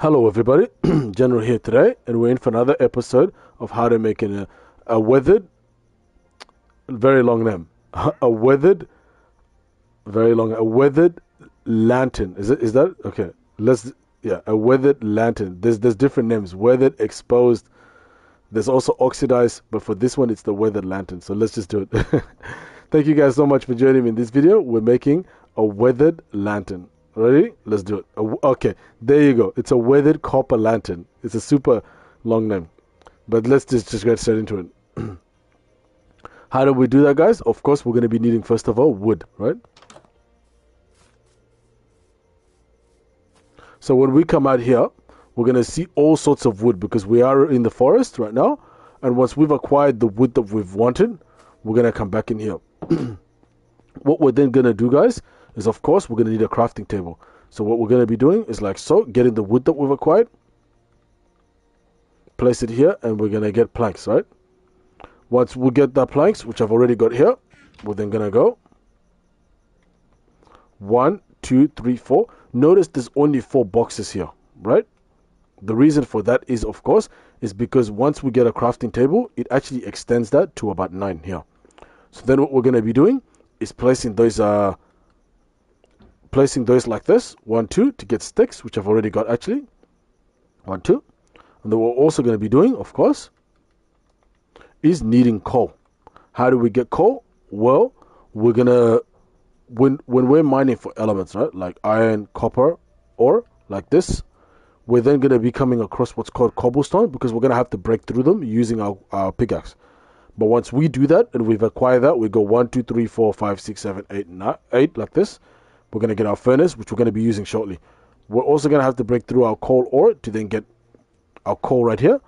Hello everybody, General here today, and we're in for another episode of how to make a weathered, very long name, a weathered lantern. Is that okay? A weathered lantern. There's different names: weathered, exposed. There's also oxidized, but for this one, it's the weathered lantern. So let's just do it. Thank you guys so much for joining me in this video. We're making a weathered lantern. Ready? Let's do it. Okay, there you go. It's a weathered copper lantern. It's a super long name, but let's just get straight into it. How do we do that, guys? Of course, we're going to be needing, first of all, wood, right? So when we come out here, we're going to see all sorts of wood because we are in the forest right now. And once we've acquired the wood that we've wanted, we're going to come back in here. What we're then going to do, guys, is of course we're going to need a crafting table. So what we're going to be doing is like so, getting the wood that we've acquired, place it here, and we're going to get planks, right? Once we get the planks, which I've already got here, we're then going to go 1, 2, 3, 4. Notice there's only 4 boxes here, right? The reason for that is, of course, is because once we get a crafting table, it actually extends that to about 9 here. So then what we're going to be doing is placing those like this, 1, 2, to get sticks, which I've already got actually, 1, 2. And then what we're also going to be doing, of course, is needing coal. How do we get coal? Well, we're going to, when we're mining for elements, right, like iron, copper, ore, like this, we're then going to be coming across what's called cobblestone because we're going to have to break through them using our pickaxe. But once we do that and we've acquired that, we go 1, 2, 3, 4, 5, 6, 7, 8, 9, 8 like this. We're going to get our furnace, which we're going to be using shortly. We're also going to have to break through our coal ore to then get our coal right here.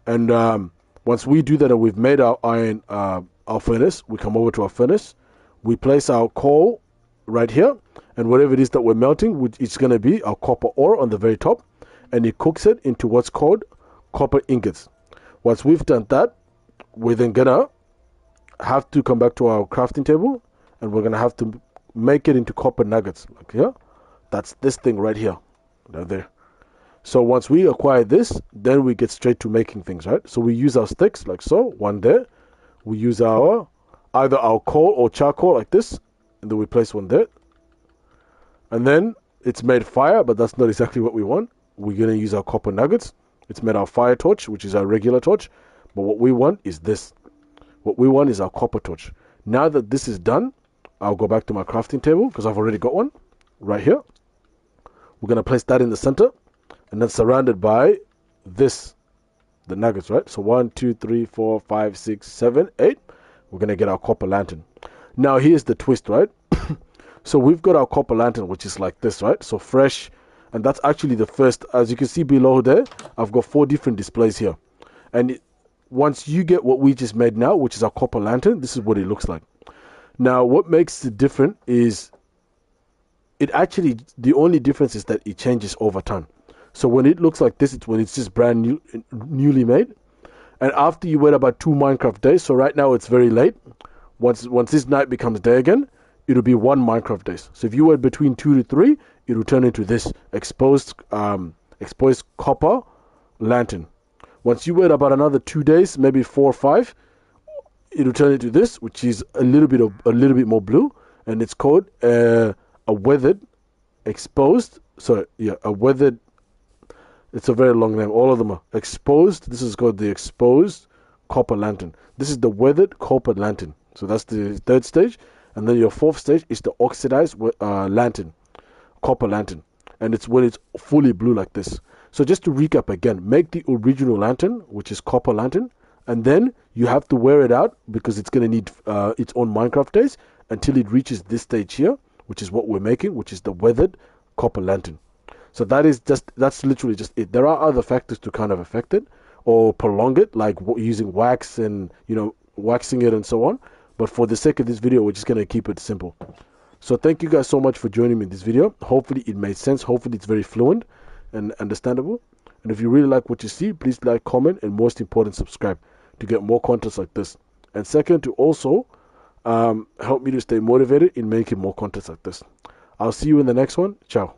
And once we do that and we've made our iron, our furnace, we come over to our furnace. We place our coal right here. And whatever it is that we're melting, it's going to be our copper ore on the very top. And it cooks it into what's called copper ingots. Once we've done that, we're then going to have to come back to our crafting table. And we're going to have to make it into copper nuggets, like here. That's this thing right here, right there. So once we acquire this, then we get straight to making things, right? So we use our sticks like so, 1 there. We use either our coal or charcoal like this, and then we place 1 there. And then it's made fire, but that's not exactly what we want. We're going to use our copper nuggets. It's made our fire torch, which is our regular torch. But what we want is this. What we want is our copper torch. Now that this is done, I'll go back to my crafting table because I've already got one right here. We're going to place that in the center and then surrounded by this, the nuggets, right? So 1, 2, 3, 4, 5, 6, 7, 8. We're going to get our copper lantern. Now here's the twist, right? So we've got our copper lantern, which is like this, right? So fresh. And that's actually the first, as you can see below there, I've got 4 different displays here. And once you get what we just made now, which is our copper lantern, this is what it looks like. Now, what makes it different is the only difference is that it changes over time. So when it looks like this, it's when it's just brand new, newly made. And after you wait about 2 Minecraft days, so right now it's very late. Once this night becomes day again, it'll be 1 Minecraft days. So if you wait between 2 to 3, it'll turn into this exposed copper lantern. Once you wait about another 2 days, maybe 4 or 5, it'll turn into this, which is a little bit more blue, and it's called a weathered exposed. So yeah, a weathered. It's a very long name. All of them are exposed. This is called the exposed copper lantern. This is the weathered copper lantern. So that's the 3rd stage, and then your 4th stage is the oxidized lantern, copper lantern, and it's when it's fully blue like this. So just to recap again, make the original lantern, which is copper lantern. And then you have to wear it out because it's going to need its own Minecraft days until it reaches this stage here, which is what we're making, which is the weathered copper lantern. So that's literally just it. There are other factors to kind of affect it or prolong it, like using wax and, waxing it and so on. But for the sake of this video, we're just going to keep it simple. So thank you guys so much for joining me in this video. Hopefully it made sense. Hopefully it's very fluent and understandable. And if you really like what you see, please like, comment, and most important, subscribe to get more contents like this. And second, to also help me to stay motivated in making more contents like this. I'll see you in the next one. Ciao.